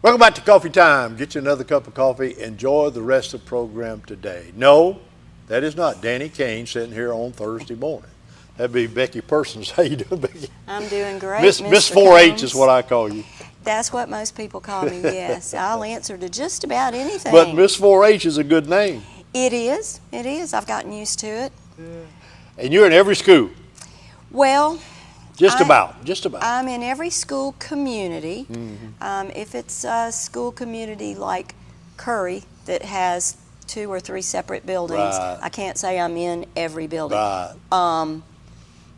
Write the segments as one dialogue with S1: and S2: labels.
S1: Welcome back to Coffee Time. Get you another cup of coffee. Enjoy the rest of the program today. No, that is not Danny Kane sitting here on Thursday morning. That'd be Becky Persons. How you doing, Becky?
S2: I'm doing great,
S1: Miss
S2: Mr.
S1: 4-H
S2: Combs.
S1: is what I call you.
S2: That's what most people call me, yes. I'll answer to just about anything.
S1: But Miss 4-H is a good name.
S2: It is. It is. I've gotten used to it.
S1: Yeah. And you're in every school?
S2: Well,
S1: Just about.
S2: I'm in every school community. If it's a school community like Curry that has 2 or 3 separate buildings,
S1: Right.
S2: I can't say I'm in every building.
S1: Right.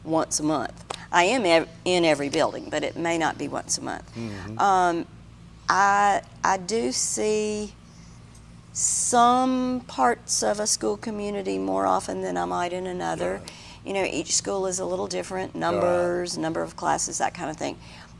S2: Once a month. I am in every building, but it may not be once a month. I do see some parts of a school community more often than I might in another.
S1: Right.
S2: You know, each school is a little different, numbers, number of classes, that kind of thing.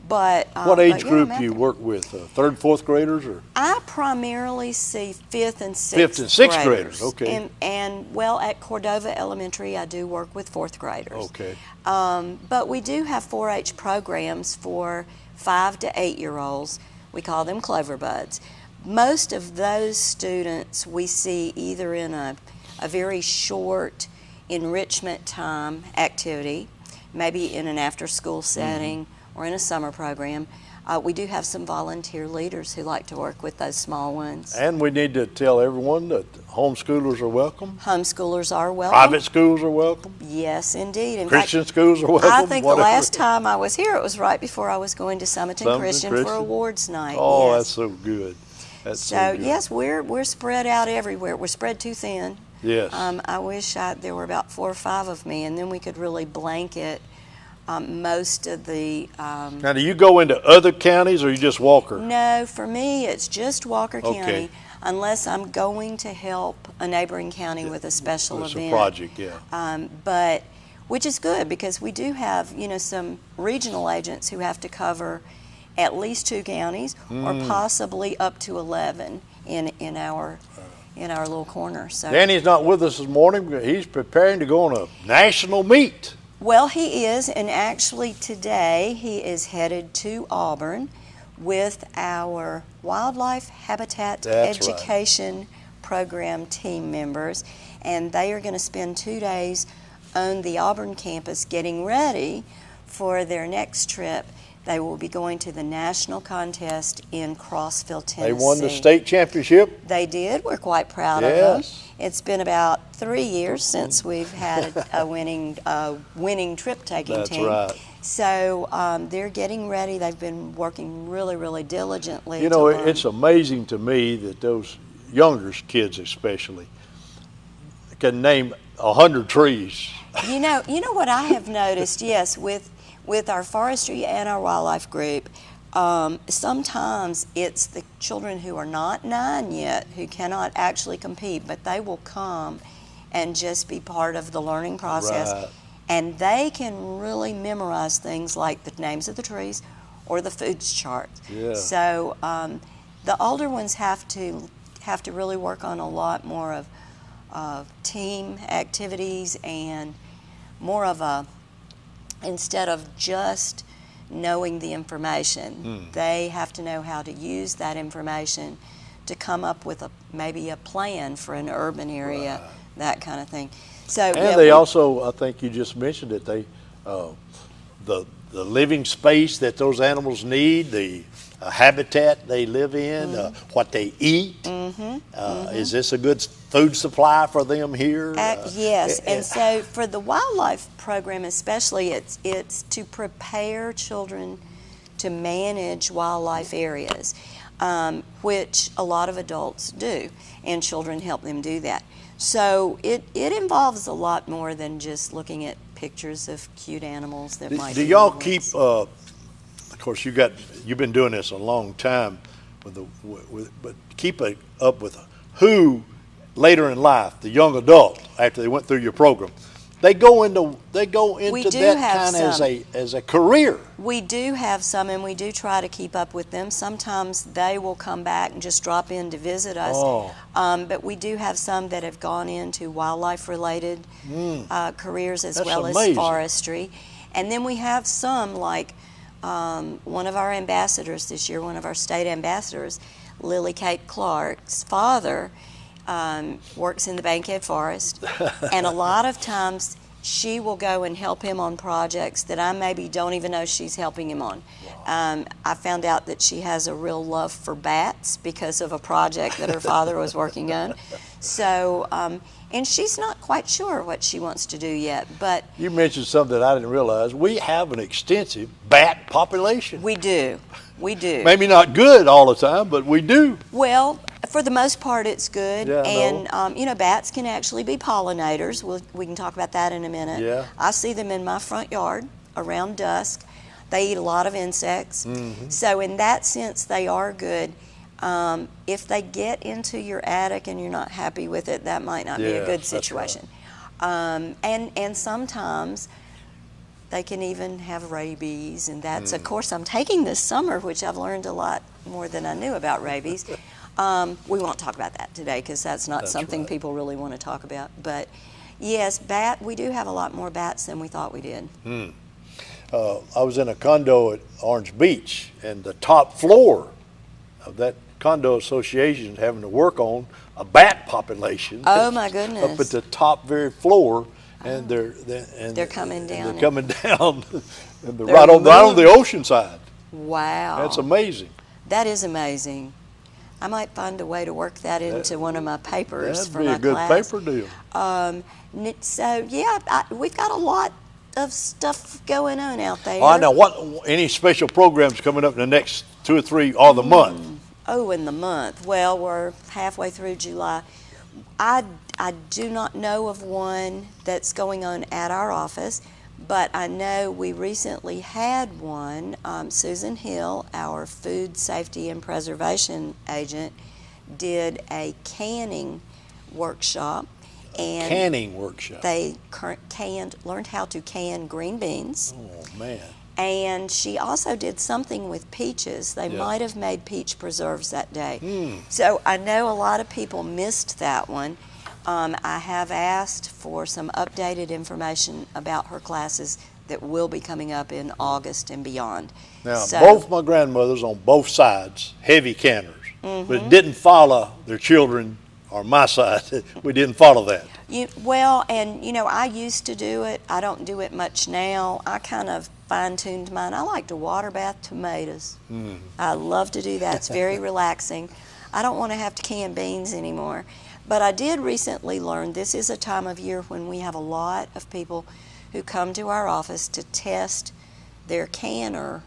S2: But
S1: What age
S2: yeah,
S1: group do you work with? 3rd and 4th graders, or?
S2: I primarily see 5th and 6th
S1: 5th and 6th graders, okay.
S2: And well, at Cordova Elementary, I do work with 4th graders.
S1: Okay.
S2: But we do have 4-H programs for 5 to 8-year-olds. We call them Clover Buds. Most of those students we see either in a very short enrichment time activity, maybe in an after-school setting or in a summer program. We do have some volunteer leaders who like to work with those small ones.
S1: And we need to tell everyone that homeschoolers are welcome.
S2: Homeschoolers are welcome.
S1: Private schools are welcome.
S2: Yes, indeed. In
S1: Christian
S2: fact,
S1: schools are welcome.
S2: I think
S1: whatever.
S2: the last time I was here, it was right before I was going to Summerton Christian for
S1: Christian?
S2: awards night.
S1: Oh,
S2: yes.
S1: that's so good. That's
S2: So
S1: good.
S2: yes, we're spread out everywhere. We're spread too thin.
S1: Yes.
S2: I wish there were about 4 or 5 of me, and then we could really blanket most of the.
S1: Now, do you go into other counties, or you just Walker?
S2: No, for me, it's just Walker
S1: Okay.
S2: County, unless I'm going to help a neighboring county with a special
S1: It's
S2: event.
S1: a project, yeah.
S2: But which is good because we do have some regional agents who have to cover at least 2 counties or possibly up to 11 in our little corner. So
S1: Danny's not with us this morning, but he's preparing to go on a national meet.
S2: well, he is, and actually today he is headed to Auburn with our Wildlife Habitat
S1: That's
S2: Education Program team members, and they are going to spend 2 days on the Auburn campus getting ready for their next trip. They will be going to the national contest in Crossville, Tennessee.
S1: They won the state championship.
S2: They did. We're quite proud of them.
S1: Yes.
S2: It's been about 3 years since we've had a winning trip-taking
S1: That's
S2: team.
S1: right.
S2: So they're getting ready. They've been working really, really diligently.
S1: You know,
S2: to learn.
S1: it's amazing to me that those younger kids especially can name 100 trees.
S2: You know what I have noticed, yes, with our forestry and our wildlife group, sometimes it's the children who are not 9 yet who cannot actually compete, but they will come and just be part of the learning process.
S1: Right.
S2: And they can really memorize things like the names of the trees or the foods chart.
S1: Yeah.
S2: So the older ones have to really work on a lot more of team activities and more of a, instead of just knowing the information, they have to know how to use that information to come up with maybe a plan for an urban area, that kind of thing. So
S1: And
S2: yeah,
S1: they also, I think you just mentioned it, they the living space that those animals need, the habitat they live in, what they eat. Is this a good food supply for them here?
S2: Yes, and so for the wildlife program especially, it's to prepare children to manage wildlife areas, which a lot of adults do, and children help them do that. So it involves a lot more than just looking at pictures of cute animals that might
S1: Do
S2: be
S1: y'all
S2: in the
S1: keep?
S2: woods.
S1: Of course, you've been doing this a long time, but keep up with who later in life, the young adult, after they went through your program, they go into that kind of as a career.
S2: We do have some, and we do try to keep up with them. Sometimes they will come back and just drop in to visit us. But we do have some that have gone into wildlife-related careers as
S1: That's
S2: well
S1: amazing.
S2: as forestry. And then we have some, like One of our ambassadors this year, one of our state ambassadors, Lily Kate Clark's father, works in the Bankhead Forest, and a lot of times she will go and help him on projects that I maybe don't even know she's helping him on. I found out that she has a real love for bats because of a project that her father was working on. So, and she's not quite sure what she wants to do yet, but...
S1: You mentioned something that I didn't realize. We have an extensive bat population.
S2: We do. We do.
S1: Maybe not good all the time, but we do.
S2: Well, for the most part, it's good.
S1: Yeah,
S2: and, you know, bats can actually be pollinators. We can talk about that in a minute.
S1: Yeah.
S2: I see them in my front yard around dusk. They eat a lot of insects. So in that sense, they are good. If they get into your attic and you're not happy with it, that might not be a good situation. Right. And sometimes they can even have rabies, and that's a course I'm taking this summer, which I've learned a lot more than I knew about rabies. We won't talk about that today because that's not something people really want to talk about. But yes, we do have a lot more bats than we thought we did.
S1: I was in a condo at Orange Beach, and the top floor of that condo association is having to work on a bat population.
S2: Oh my goodness!
S1: Up at the top very floor, and they're
S2: coming down.
S1: They're coming down, and they're right on the ocean side.
S2: Wow,
S1: that's amazing.
S2: That is amazing. I might find a way to work that into one of my papers for my class.
S1: That'd be a good paper deal.
S2: So yeah, we've got a lot of stuff going on out there.
S1: Oh, I know. Any special programs coming up in the next 2 or 3 or the month?
S2: Oh, in the month. Well, we're halfway through July. I do not know of one that's going on at our office, but I know we recently had one. Susan Hill, our food safety and preservation agent, did a canning workshop. And
S1: canning workshop.
S2: They learned how to can green beans.
S1: Oh, man.
S2: And she also did something with peaches. They might have made peach preserves that day. So I know a lot of people missed that one. I have asked for some updated information about her classes that will be coming up in August and beyond.
S1: Now, both my grandmothers on both sides, heavy canners, but it didn't follow their children or my side. We didn't follow that.
S2: Well, and you know, I used to do it. I don't do it much now. I kind of fine-tuned mine. I like to water bath tomatoes. I love to do that. It's very relaxing. I don't want to have to can beans anymore. But I did recently learn this is a time of year when we have a lot of people who come to our office to test their canner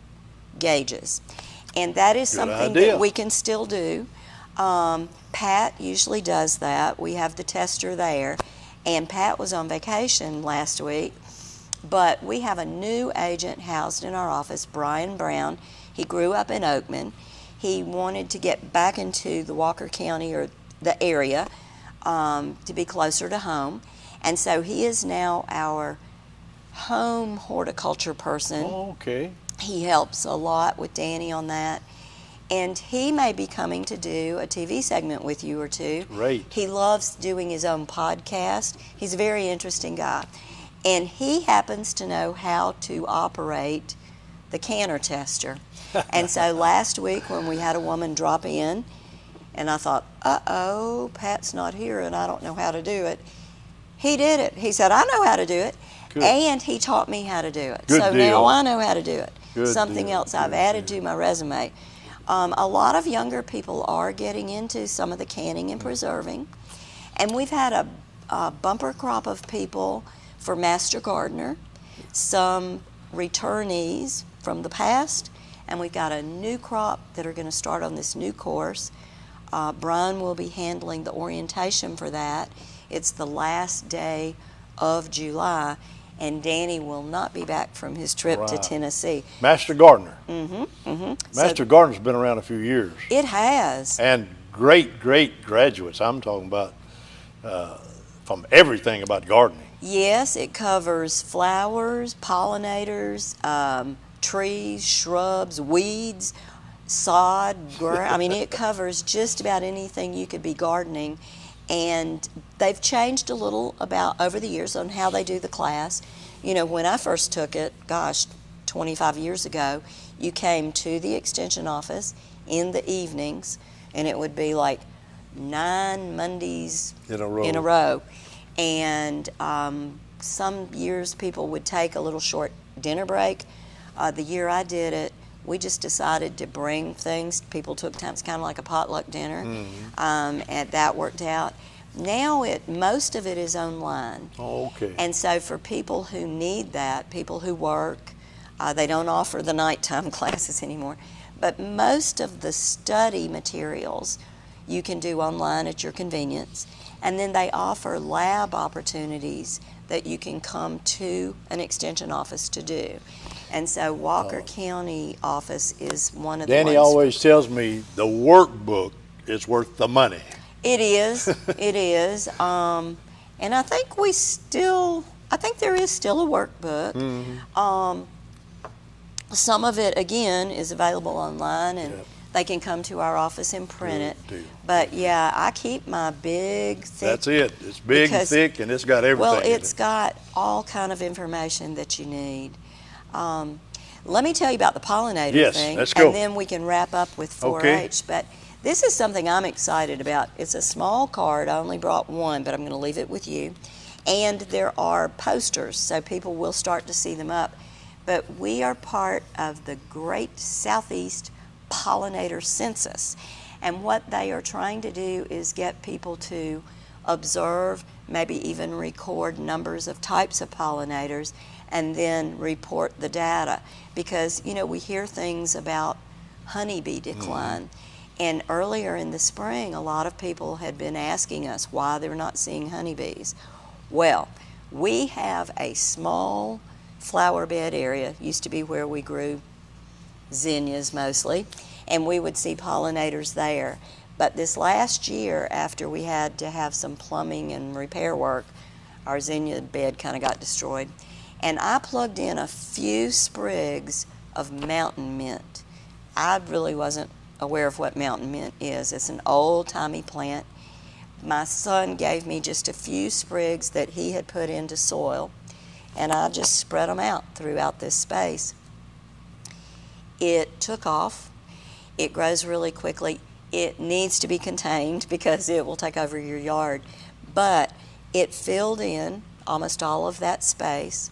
S2: gauges. And that is something that we can still do. Pat usually does that. We have the tester there. And Pat was on vacation last week. But we have a new agent housed in our office, Brian Brown. He grew up in Oakman. He wanted to get back into the Walker County or the area to be closer to home. And so he is now our home horticulture person.
S1: Oh, okay.
S2: He helps a lot with Danny on that. And he may be coming to do a TV segment with you or two.
S1: Great.
S2: He loves doing his own podcast. He's a very interesting guy. And he happens to know how to operate the canner tester. And so last week when we had a woman drop in, and I thought, uh-oh, Pat's not here and I don't know how to do it. He did it. He said, I know how to do it.
S1: Good.
S2: And he taught me how to do it.
S1: Good
S2: so
S1: deal.
S2: now I know how to do it.
S1: Good
S2: Something
S1: deal.
S2: else I've added to my resume. A lot of younger people are getting into some of the canning and preserving. And we've had a bumper crop of people for Master Gardener, some returnees from the past, and we've got a new crop that are going to start on this new course. Brian will be handling the orientation for that. It's the last day of July, and Danny will not be back from his trip to Tennessee.
S1: Master Gardener.
S2: Mm-hmm.
S1: Master Gardener's been around a few years.
S2: It has.
S1: And great, great graduates. I'm talking about from everything about gardening.
S2: Yes, it covers flowers, pollinators, trees, shrubs, weeds, sod, I mean, it covers just about anything you could be gardening. And they've changed a little over the years on how they do the class. You know, when I first took it, gosh, 25 years ago, you came to the extension office in the evenings, and it would be like 9 Mondays
S1: In a row.
S2: And some years people would take a little short dinner break. The year I did it, we just decided to bring things. People took time. It's kind of like a potluck dinner, and that worked out. Now most of it is online.
S1: Oh, okay.
S2: And so for people who need that, people who work, they don't offer the nighttime classes anymore. But most of the study materials you can do online at your convenience. And then they offer lab opportunities that you can come to an extension office to do. And so Walker County office is one of the
S1: Danny
S2: ones.
S1: always tells me the workbook is worth the money.
S2: It is. It is. And I think there is still a workbook. Some of it, again, is available online, and they can come to our office and print it. But yeah, I keep my big, thick.
S1: That's it. It's big and thick, and it's got everything.
S2: Well,
S1: in
S2: it's got all kind of information that you need. Let me tell you about the pollinator thing,
S1: let's go.
S2: and then we can wrap up with 4-H.
S1: Okay.
S2: But this is something I'm excited about. It's a small card. I only brought one, but I'm going to leave it with you. And there are posters, so people will start to see them up. But we are part of the Great Southeast Pollinator Census. And what they are trying to do is get people to observe, maybe even record numbers of types of pollinators, and then report the data. Because, we hear things about honeybee decline. And earlier in the spring, a lot of people had been asking us why they're not seeing honeybees. Well, we have a small flower bed area, used to be where we grew zinnias mostly, and we would see pollinators there. But this last year, after we had to have some plumbing and repair work, our zinnia bed kind of got destroyed. And I plugged in a few sprigs of mountain mint. I really wasn't aware of what mountain mint is. It's an old-timey plant. My son gave me just a few sprigs that he had put into soil, and I just spread them out throughout this space. It took off. It grows really quickly. It needs to be contained because it will take over your yard. But it filled in almost all of that space.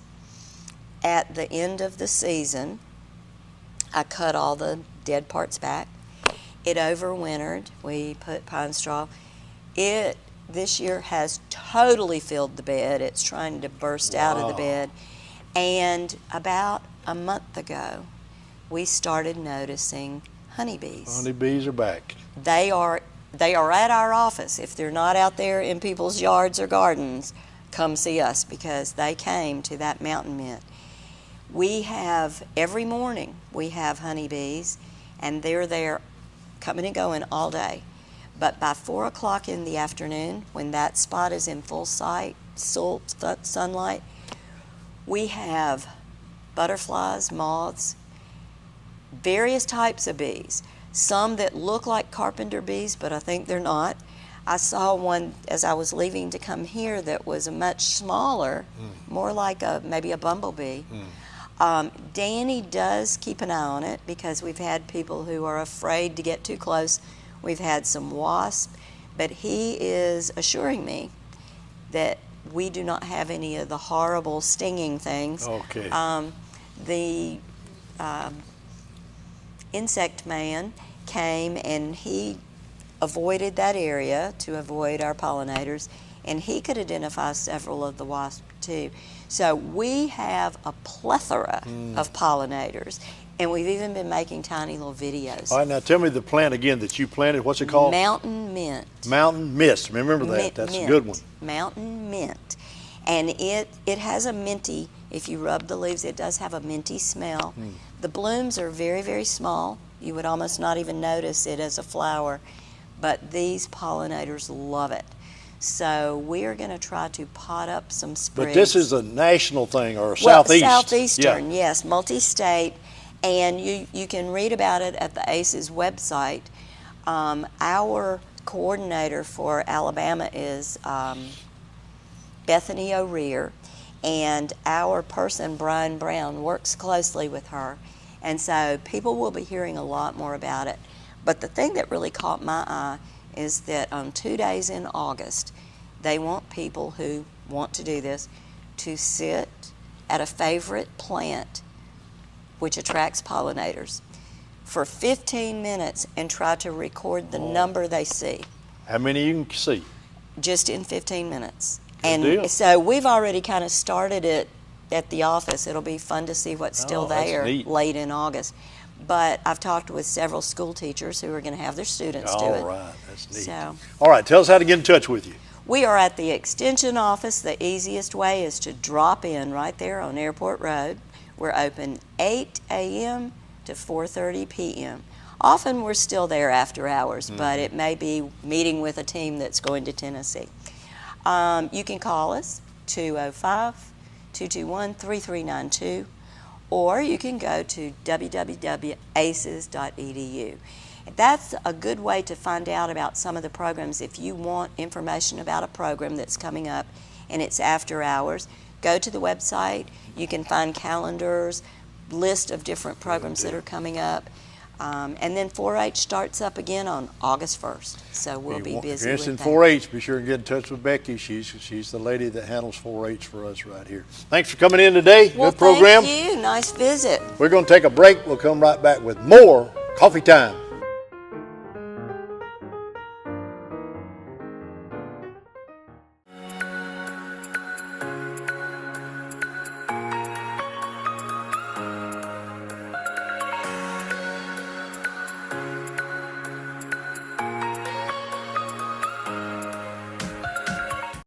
S2: At the end of the season, I cut all the dead parts back. It overwintered. We put pine straw. It this year has totally filled the bed. It's trying to burst out of the bed. And about a month ago, we started noticing honeybees.
S1: Honeybees are back.
S2: They are at our office. If they're not out there in people's yards or gardens, come see us because they came to that mountain mint. We have, every morning, we have honeybees, and they're there coming and going all day. But by 4 o'clock in the afternoon, when that spot is in full sunlight, we have butterflies, moths, various types of bees. Some that look like carpenter bees, but I think they're not. I saw one as I was leaving to come here that was much smaller, more like maybe a bumblebee. Danny does keep an eye on it because we've had people who are afraid to get too close. We've had some wasps, but he is assuring me that we do not have any of the horrible stinging things.
S1: Okay.
S2: The insect man came and he avoided that area to avoid our pollinators, and he could identify several of the wasps too. So we have a plethora of pollinators, and we've even been making tiny little videos.
S1: All right, now tell me the plant again that you planted. What's it called?
S2: Mountain mint.
S1: Mountain mist. Remember that. That's
S2: Mint.
S1: a good one.
S2: Mountain mint. And it has a minty, if you rub the leaves, it does have a minty smell. The blooms are very, very small. You would almost not even notice it as a flower, but these pollinators love it. So we're going to try to pot up some sprigs.
S1: But this is a national thing, or southeast?
S2: Southeastern, yes, multi-state. And you can read about it at the ACE's website. Our coordinator for Alabama is Bethany O'Rear, And our person, Brian Brown, works closely with her. And so people will be hearing a lot more about it. But the thing that really caught my eye is that on 2 days in August, they want people who want to do this to sit at a favorite plant which attracts pollinators for 15 minutes and try to record the number they see.
S1: How many you can see?
S2: Just in 15 minutes.
S1: Good deal.
S2: So we've already kind of started it at the office. It'll be fun to see what's still
S1: that's
S2: there
S1: neat.
S2: late in August. But I've talked with several school teachers who are going to have their students do it.
S1: All right, that's neat.
S2: So
S1: All right, tell us how to get in touch with you.
S2: we are at the Extension office. The easiest way is to drop in right there on Airport Road. We're open 8 a.m. to 4:30 p.m. Often we're still there after hours, but it may be meeting with a team that's going to Tennessee. You can call us, 205-221-3392, or you can go to www.aces.edu. That's a good way to find out about some of the programs. If you want information about a program that's coming up and it's after hours, go to the website. You can find calendars, list of different programs that are coming up. And then 4-H starts up again on August 1st, so we'll be
S1: If
S2: busy
S1: you're
S2: with
S1: interested in
S2: that.
S1: 4-H, be sure and get in touch with Becky. She's the lady that handles 4-H for us right here. Thanks for coming in today.
S2: Well,
S1: Good program.
S2: thank you. Nice visit.
S1: We're going to take a break. We'll come right back with more Coffee Time.